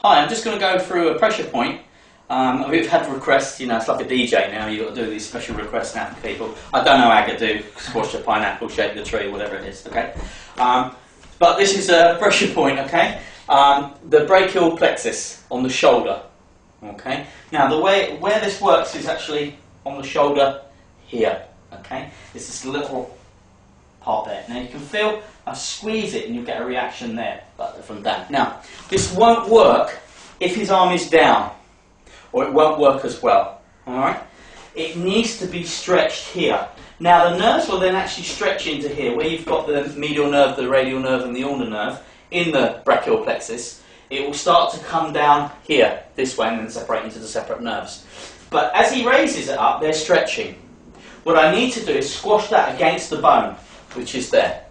Hi, I'm just going to go through a pressure point. We've had requests, you know, it's like a DJ now, you've got to do these special requests now for people. I don't know how to do, squash a pineapple, shake the tree, whatever it is, okay? But this is a pressure point, okay? The brachial plexus on the shoulder, okay? Now the way where this works is actually on the shoulder here, okay? It's this little part there. Now you can feel, I squeeze it and you get a reaction there from that. Now, this won't work if his arm is down, or it won't work as well, alright? It needs to be stretched here. Now the nerves will then actually stretch into here, where you've got the medial nerve, the radial nerve and the ulnar nerve in the brachial plexus. It will start to come down here, this way, and then separate into the separate nerves. But as he raises it up, they're stretching. What I need to do is squash that against the bone, which is there.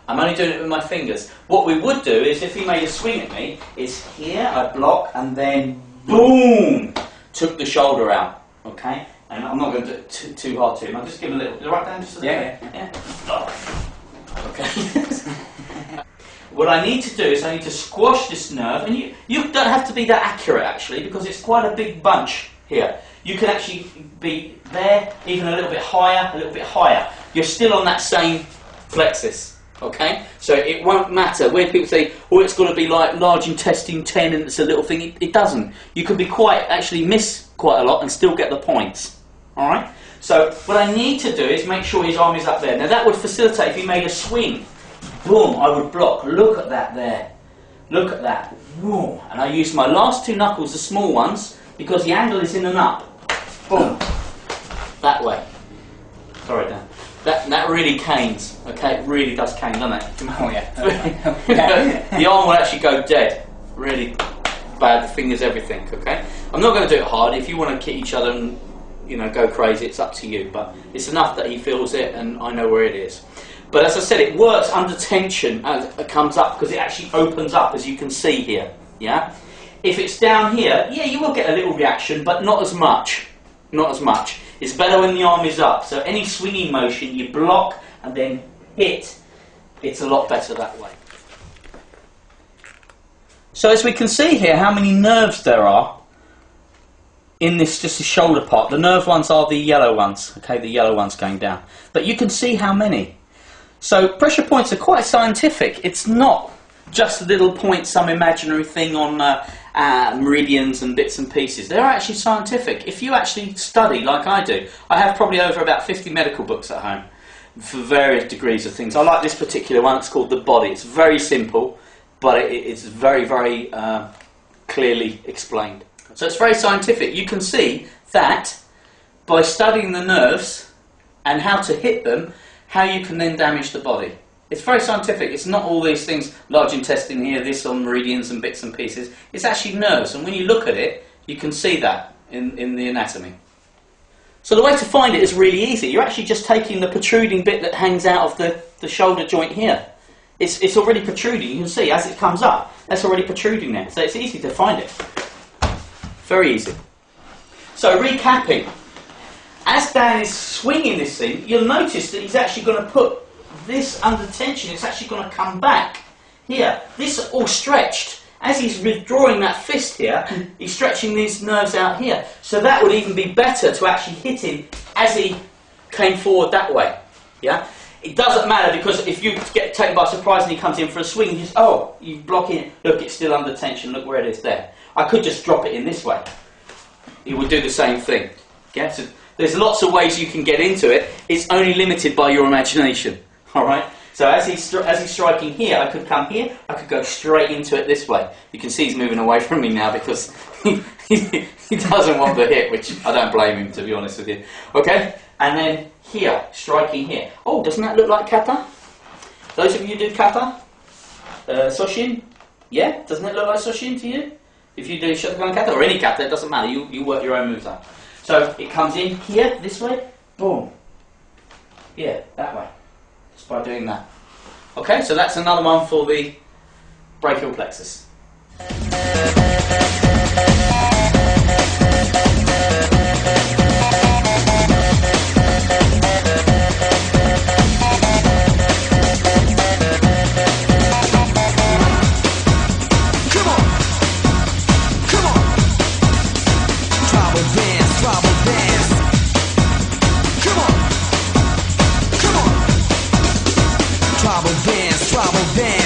I'm only doing it with my fingers. What we would do is, if he made a swing at me, is here, I block, and then boom! Took the shoulder out, okay? And I'm not going to do it too hard to him. I'll just give a little, right down just a little bit. Yeah. Oh. Okay. What I need to do is I need to squash this nerve, and you don't have to be that accurate actually, because it's quite a big bunch here. You can actually be there, even a little bit higher, a little bit higher. You're still on that same plexus, okay? So it won't matter. When people say, oh, it's got to be like large intestine 10 and it's a little thing, it doesn't. You could be actually miss quite a lot and still get the points, all right? So what I need to do is make sure his arm is up there. Now that would facilitate if he made a swing. Boom, I would block. Look at that there. Look at that. Boom. And I use my last two knuckles, the small ones, because the angle is in and up. Boom. That way. Sorry, Dan. That really canes. Okay, it really does cane, doesn't it? Oh yeah. The arm will actually go dead. Really bad. The fingers, everything. Okay. I'm not going to do it hard. If you want to kick each other and go crazy, it's up to you. But it's enough that he feels it, and I know where it is. But as I said, it works under tension as it comes up, because it actually opens up, as you can see here. Yeah. If it's down here, yeah, you will get a little reaction, but not as much. Not as much. It's better when the arm is up. So any swinging motion, you block and then hit. It's a lot better that way. So as we can see here, how many nerves there are in this, just the shoulder part. The nerve ones are the yellow ones. Okay, the yellow ones going down. But you can see how many. So pressure points are quite scientific. It's not just a little point, some imaginary thing on meridians and bits and pieces. They're actually scientific. If you actually study like I do, I have probably over about 50 medical books at home for various degrees of things. I like this particular one. It's called The Body. It's very simple, but it's very, very clearly explained. So it's very scientific. You can see that by studying the nerves and how to hit them, how you can then damage the body. It's very scientific. It's not all these things, large intestine here, this on meridians and bits and pieces. It's actually nerves, and when you look at it, you can see that in the anatomy. So the way to find it is really easy. You're actually just taking the protruding bit that hangs out of the shoulder joint here. It's already protruding. You can see as it comes up, that's already protruding there. So it's easy to find it. Very easy. So recapping. As Dan is swinging this thing, you'll notice that he's actually going to put this under tension. It's actually going to come back here. This is all stretched. As he's withdrawing that fist here, he's stretching these nerves out here. So that would even be better to actually hit him as he came forward that way. Yeah? It doesn't matter, because if you get taken by surprise and he comes in for a swing, you just, oh, you block it. Look, it's still under tension. Look where it is there. I could just drop it in this way. It would do the same thing. Yeah? So there's lots of ways you can get into it. It's only limited by your imagination. All right. So as he's striking here, I could come here. I could go straight into it this way. You can see he's moving away from me now because he doesn't want the hit, which I don't blame him, to be honest with you. Okay. And then here, striking here. Oh, doesn't that look like kata? Those of you who do kata, Soshin, yeah. Doesn't it look like Soshin to you? If you do Shotokan kata or any kata, it doesn't matter. You work your own moves out. So it comes in here, this way, boom. Yeah, that way. Just by doing that. Okay, so that's another one for the brachial plexus. Trouble dance,